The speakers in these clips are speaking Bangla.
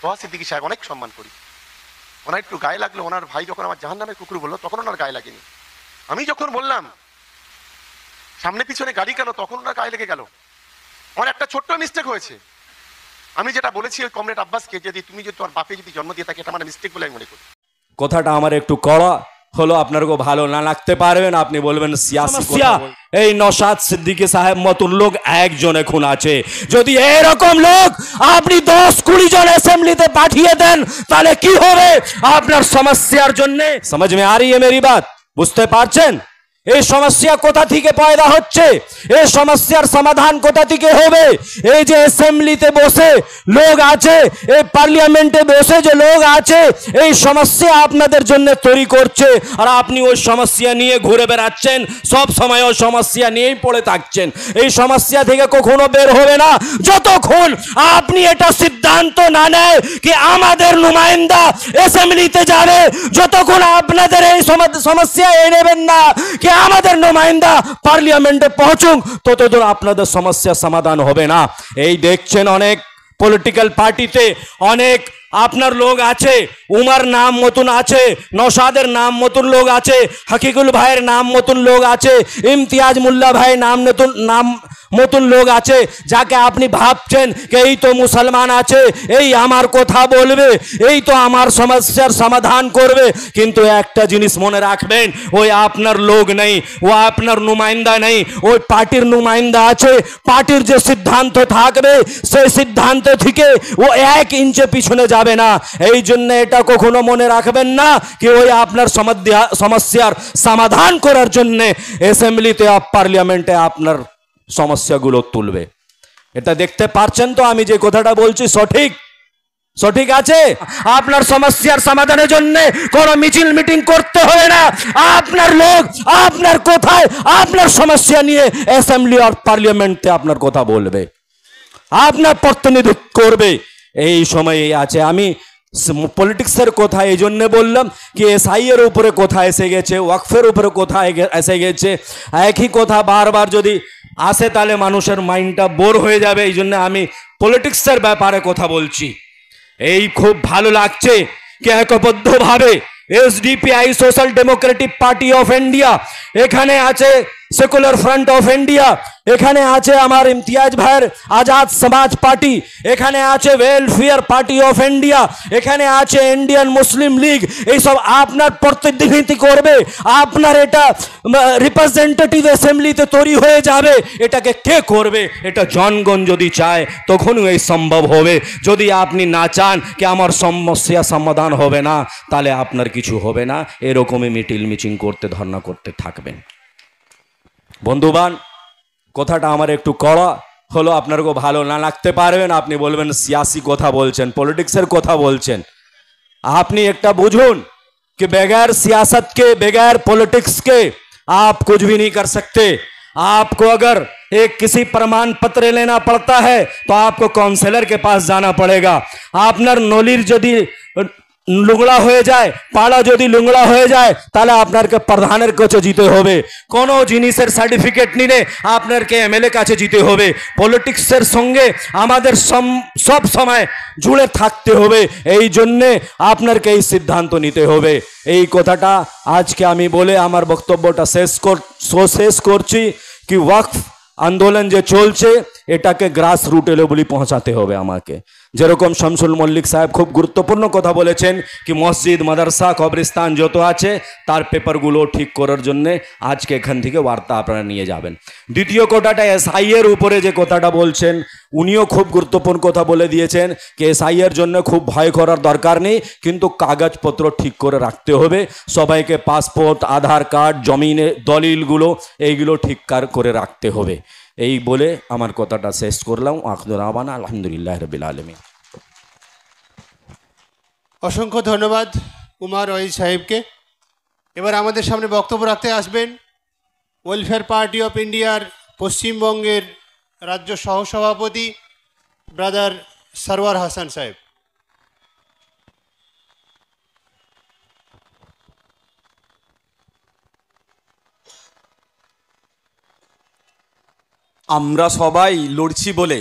তোহা সিদ্দিকী সাহেব অনেক সম্মান করি, ওনার একটু গায়ে লাগলো। ওনার ভাই যখন আমার জাহান্নামের কুকুর বললো তখন ওনার গায়ে লাগেনি। আমি যখন বললাম সামনে পিছনে গাড়ি কেন, তখন ওনার গায়ে লেগে গেল। আমার একটা ছোট্ট মিস্টেক হয়েছে। আমি যেটা বলেছি ওই কমরেড আব্বাসকে, যদি তুমি যদি তোমার বাপে যদি জন্ম দিয়ে থাকে, এটা আমার মিস্টেক বলে আমি মনে করি। কথাটা আমার একটু কড়া হলো, আপনার ভালো না লাগতে পারবেন, আপনি বলবেন সিয়াসি কথা। এই নওশাদ সিদ্দিকী সাহেব মতন লোক একজন এখন আছে, যদি এরকম লোক আপনি 10-20 জন অ্যাসেম্বলিতে পাঠিয়ে দেন তাহলে কি হবে আপনার সমস্যার জন্য? समझ में आ रही है मेरी बात? বুঝতে পারছেন এই সমস্যা কোথা থেকে পয়দা হচ্ছে, এই সমস্যার সমাধান কোথা থেকে হবে? এই যে অ্যাসেম্বলিতে বসে লোক আছে, এই পার্লামেন্টে বসে যে লোক আছে, এই সমস্যা আপনাদের জন্য তৈরি করছে, আর আপনি ওই সমস্যা নিয়ে ঘুরে বেড়াচ্ছেন, সব সময় ওই সমস্যা নিয়েই পড়ে থাকছেন। এই সমস্যা থেকে কখনো বের হবে না যতক্ষণ আপনি এটা সিদ্ধান্ত না নেয় কি আমাদের নুমাইন্দা অ্যাসেম্বলিতে যাবে, যতক্ষণ আপনাদের এই সমস্যা নেবেন না कि আমাদের নুমাইন্দা পার্লামেন্টে পৌঁছুক, ততদূর আপনাদের সমস্যা সমাধান হবে না। এই দেখছেন অনেক পলিটিক্যাল পার্টিতে অনেক আপনার লোক আছে, উমার নাম মতন আছে, নওশাদের নাম মতন লোক আছে, হকিকুল ভাইয়ের নাম মতন লোক আছে, ইমতিয়াজ মোল্লা ভাইয়ের নাম মতন লোক আছে, যাকে আপনি ভাবছেন যে এই তো মুসলমান আছে, এই আমার কথা বলবে, এই তো আমার সমস্যার সমাধান করবে। কিন্তু একটা জিনিস মনে রাখবেন, ওই আপনার লোক নেই, ও আপনার নুমাইন্দা নেই, ওই পার্টির নুমাইন্দা আছে। পার্টির যে সিদ্ধান্ত থাকবে সেই সিদ্ধান্ত থেকে ও 1 ইঞ্চি পিছনে যাবে না। এই জন্য এটা কখনো মনে রাখবেন না কি ওই আপনার সমস্যার সমাধান করার জন্য অ্যাসেম্বলিতে পার্লামেন্টে আপনার সমস্যাগুলো তুলবে। এটা দেখতে পারছেন তো আমি যে কথাটা বলছি সঠিক আছে? আপনার সমস্যার সমাধানের জন্য কোনো মিছিল মিটিং করতে হবে না। আপনার লোক আপনার কোথায় আপনার সমস্যা নিয়ে অ্যাসেম্বলি আর পার্লামেন্টে আপনার কথা বলবে, আপনার প্রতিনিধিত্ব করবে। এই সময়ে আছে। আমি পলিটিক্সের কথা এই জন্য বললাম কি এসআই এর উপরে কথা এসে গেছে, ওয়াকফের উপরে কথা এসে গেছে। একই কথা বারবার যদি আসে তাহলে মানুষের মাইন্ডটা বোর হয়ে যাবে। এই জন্য আমি পলিটিক্সের ব্যাপারে কথা বলছি। এই খুব ভালো লাগছে কি একবদ্ধভাবে এসডিপিআই সোশ্যাল ডেমোক্রেটিক পার্টি অফ ইন্ডিয়া, এখানে আছে সেকুলার ফ্রন্ট অফ ইন্ডিয়া, এখানে আছে আমার ইমতিয়াজ ভাইয়ের আজাদ সমাজ পার্টি, এখানে আছে ওয়েলফেয়ার পার্টি অফ ইন্ডিয়া, এখানে আছে ইন্ডিয়ান মুসলিম লীগ। এইসব আপনার প্রতিনিধিত্ব করবে, আপনার এটা রিপ্রেজেন্টেটিভ অ্যাসেম্বলিতে তৈরি হয়ে যাবে। এটাকে কে করবে? এটা জনগণ যদি চায় তখনই এই সম্ভব হবে। যদি আপনি না চান কি আমার সমস্যা সমাধান হবে না, তাহলে আপনার কিছু হবে না। এরকমই মিটিল মিচিং করতে ধর্ণা করতে থাকবেন। বন্ধুবান, কথাটা আমার একটু কড়া হলো, আপনার ভালো না লাগতে পারবেন, আপনি বলবেন সিয়াসি কথা বলছেন, পলিটিক্সের কথা বলছেन। আপনি একটা বুঝুন कि बगैर सियासत के, बगैर पॉलिटिक्स के आप कुछ भी नहीं कर सकते। आपको अगर एक किसी प्रमाण पत्र लेना पड़ता है तो आपको काउंसलर के पास जाना पड़ेगा। আপনার নলির যদি লুংড়া হয়ে যায়, পাড়া যদি লুংড়া হয়ে যায়, তাহলে আপনাকে প্রধানের কাছে যেতে হবে। কোনো জিনিসের সার্টিফিকেট নিলে আপনাকে এমএলএ কাছে যেতে হবে। পলিটিক্সের সঙ্গে আমাদের সব সময় জুড়ে থাকতে হবে। এই জন্যে আপনাকে এই সিদ্ধান্ত নিতে হবে। এই কথাটা আজকে আমি বলে আমার বক্তব্যটা শেষ করছি কি ওয়াকফ আন্দোলন যে চলছে এটাকে গ্রাস রুট লেভেলে পৌঁছাতে হবে আমাকে। যেরকম শামসুল মল্লিক সাহেব খুব গুরুত্বপূর্ণ কথা বলেছেন কি মসজিদ, মাদ্রাসা, কবরস্থান যত আছে তার পেপারগুলো ঠিক করার জন্য আজকে এখান থেকে বার্তা আপনারা নিয়ে যাবেন। দ্বিতীয় কথাটা এসআই এর উপরে যে কথাটা বলছেন, উনিও খুব গুরুত্বপূর্ণ কথা বলে দিয়েছেন কি এসআই এর জন্য খুব ভয় করার দরকার নেই, কিন্তু কাগজপত্র ঠিক করে রাখতে হবে। সবাইকে পাসপোর্ট, আধার কার্ড, জমিনের দলিলগুলো এইগুলো ঠিক করে রাখতে হবে। এই বলে আমার কথাটা শেষ করলাম। আখির আওয়ানা আলহামদুলিল্লাহ রাব্বিল আলামিন। অসংখ্য ধন্যবাদ উমার ওয়াইজ সাহেবকে। এবার আমাদের সামনে বক্তব্য রাখতে আসবেন ওয়েলফেয়ার পার্টি অফ ইন্ডিয়ার পশ্চিমবঙ্গের রাজ্য সহসভাপতি ব্রাদার সরওয়ার হাসান সাহেব। আমরা সবাই লড়ছি বলে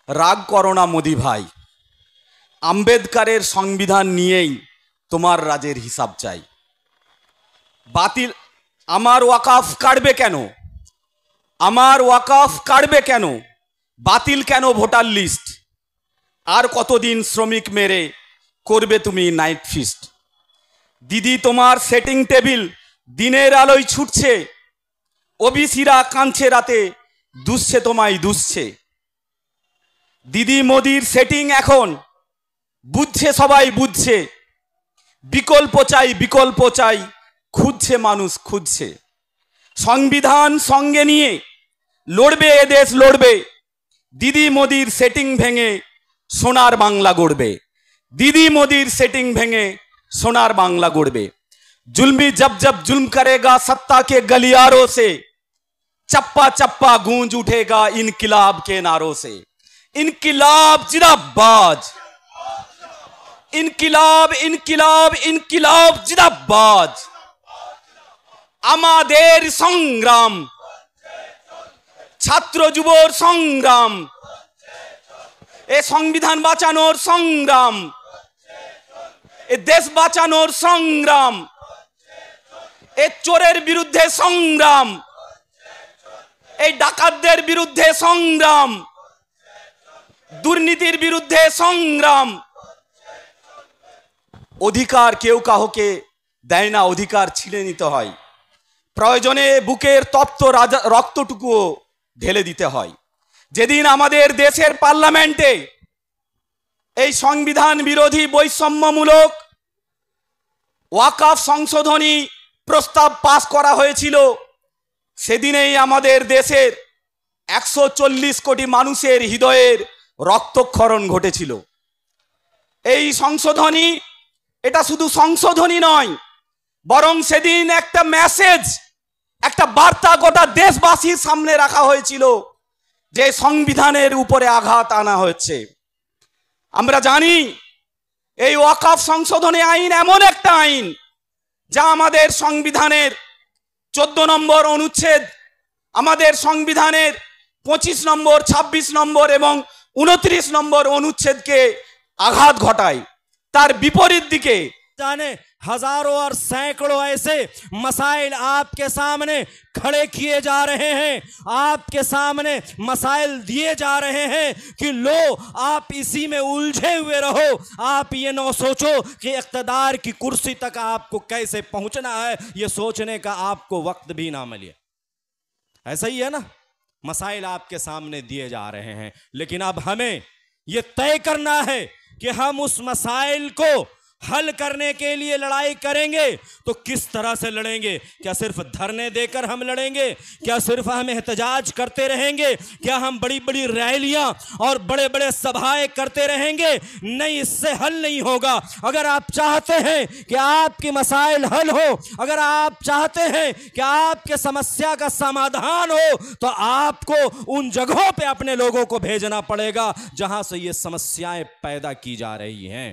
রাগ করো না মোদি ভাই, আম্বেদকারের সংবিধান নিয়েই তোমার রাজের হিসাব চাই। বাতিল আমার ওয়াকফ কাটবে কেন? আমার ওয়াকফ কাটবে কেন? বাতিল কেন ভোটার লিস্ট? আর কতদিন শ্রমিক মেরে করবে তুমি নাইট ফিস্ট? দিদি তোমার সেটিং টেবিল দিনের আলোয় ছুটছে, ওবিসিরা কাঁদছে রাতে, দুষছে তোমায় দুষছে। দিদি মোদির সেটিং এখন বুঝছে, সবাই বুঝছে। বিকল্প চাই, বিকল্প চাই, খুঁজছে মানুষ খুঁজছে। সংবিধান সঙ্গে নিয়ে লড়বে এদেশ লড়বে। দিদি মোদির সেটিং ভেঙে সোনার বাংলা গড়বে। দিদি মোদির সেটিং ভেঙে सोनार बांग्ला गुड़बे। जुल्मी जब जब जुल्म करेगा सत्ता के गलियारों से, चप्पा चप्पा गूंज उठेगा इनकिलाब के नारों से। इनकिलाब जिंदाबाद, इनकिलाब इनकिलाब इनकिलाब जिंदाबाद। आमादेर संग्राम, छात्र जुबोर संग्राम, ए संविधान बाँचानोर संग्राम, ए देश बाँचानोर संग्राम, ए चोरेर बिरुद्धे संग्राम, ए डाकातदेर बिरुद्धे संग्राम, दुर्नीतिर बिरुद्धे संग्राम। अधिकार केउ काउके देय ना, अधिकार छिने निते हय। प्रयोजने बुकेर तप्त रक्तटुकुओ ढेले दिते हय। जेदिन आमादेर देशेर पार्लामेंटे এই সংবিধান বিরোধী বৈষম্যমূলক ওয়াকফ সংশোধনী প্রস্তাব পাস করা হয়েছিল, সেদিনেই আমাদের দেশের 140 কোটি মানুষের হৃদয়ের রক্তক্ষরণ ঘটেছিল। এই সংশোধনী এটা শুধু সংশোধনী নয়, বরং সেদিন একটা মেসেজ, একটা বার্তা গোটা দেশবাসীর সামনে রাখা হয়েছিল যে সংবিধানের উপরে আঘাত আনা হচ্ছে। আমরা জানি এই ওয়াকফ সংশোধনী আইন এমন একটা আইন যা আমাদের সংবিধানের 14 নম্বর অনুচ্ছেদ, আমাদের সংবিধানের 25 নম্বর, 26 নম্বর এবং 29 নম্বর অনুচ্ছেদকে আঘাত ঘটায়। তার বিপরীত দিকে जाने हजारों और सैकड़ों ऐसे मसाइल आपके सामने खड़े किए जा रहे हैं, आपके सामने मसाइल दिए जा रहे हैं कि लो आप इसी में उलझे हुए रहो। आप ये न सोचो कि इख्तिदार की कुर्सी तक आपको कैसे पहुंचना है, ये सोचने का आपको वक्त भी ना मिले। ऐसा ही है ना, मसाइल आपके सामने दिए जा रहे हैं, लेकिन अब हमें ये तय करना है कि हम उस मसाइल को हल करने के लिए लड़ाई करेंगे तो किस तरह से लड़ेंगे। क्या सिर्फ धरने देकर हम लड़ेंगे? क्या सिर्फ हम एहतजाज करते रहेंगे? क्या हम बड़ी बड़ी रैलियां और बड़े बड़े सभाएं करते रहेंगे? नहीं, इससे हल नहीं होगा। अगर आप चाहते हैं कि आपकी मसाइल हल हो, अगर आप चाहते हैं कि आपके समस्या का समाधान हो, तो आपको उन जगहों पे अपने लोगों को भेजना पड़ेगा जहां से ये समस्याएं पैदा की जा रही हैं।